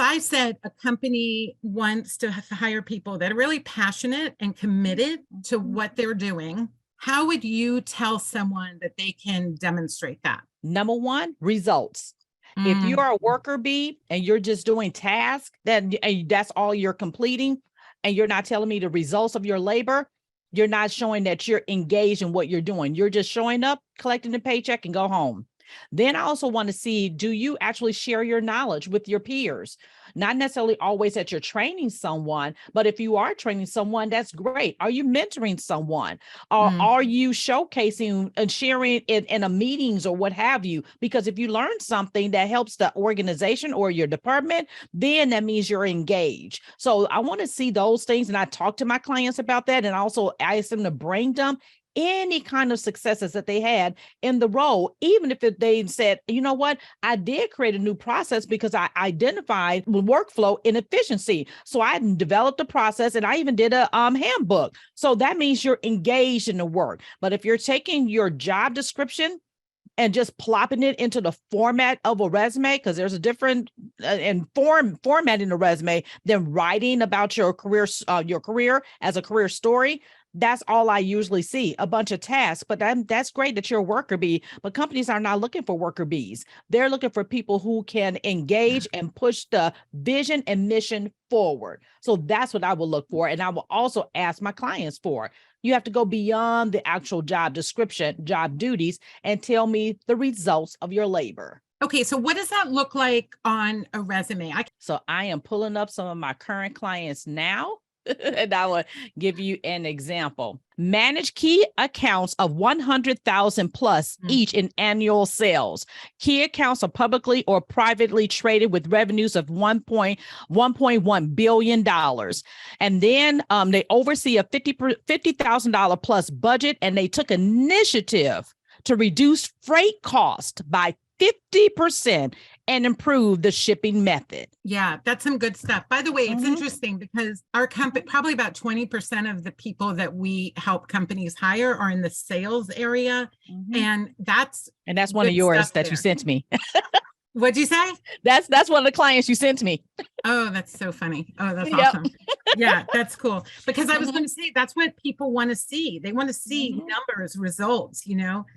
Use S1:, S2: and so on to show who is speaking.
S1: I said a company wants to hire people that are really passionate and committed to what they're doing, how would you tell someone that they can demonstrate that?
S2: Number one, results. If you are a worker bee and you're just doing tasks, then and that's all you're completing, and you're not telling me the results of your labor, you're not showing that you're engaged in what you're doing. You're just showing up, collecting the paycheck, and go home. Then I also want to see, do you actually share your knowledge with your peers? Not necessarily always that you're training someone, but if you are training someone, that's great. Are you mentoring someone? Or are you showcasing and sharing it in a meetings or what have you? Because if you learn something that helps the organization or your department, then that means you're engaged. So I want to see those things. And I talk to my clients about that. And also ask them to bring them any kind of successes that they had in the role, even if they said, you know what, I did create a new process because I identified workflow inefficiency. So I developed a process and I even did a handbook. So that means you're engaged in the work. But if you're taking your job description and just plopping it into the format of a resume, because there's a different format in a resume than writing about your career as a career story. That's all I usually see, a bunch of tasks, but that's great that you're a worker bee, but companies are not looking for worker bees. They're looking for people who can engage and push the vision and mission forward. So that's what I will look for. And I will also ask my clients for. You have to go beyond the actual job description, job duties, and tell me the results of your labor.
S1: Okay, so what does that look like on a resume?
S2: So I am pulling up some of my current clients now. And I will give you an example. Manage key accounts of 100,000 plus each in annual sales. Key accounts are publicly or privately traded with revenues of $1.1 billion. And then they oversee a $50,000 plus budget, and they took initiative to reduce freight cost by 50% and improve the shipping method.
S1: Yeah, that's some good stuff. By the way, it's interesting because our company, probably about 20% of the people that we help companies hire are in the sales area. And that's
S2: one of yours that you sent me.
S1: What'd you say?
S2: That's one of the clients you sent me.
S1: Oh, that's so funny. Oh, that's awesome. Yeah, that's cool. Because I was going to say, that's what people want to see. They want to see numbers, results, you know.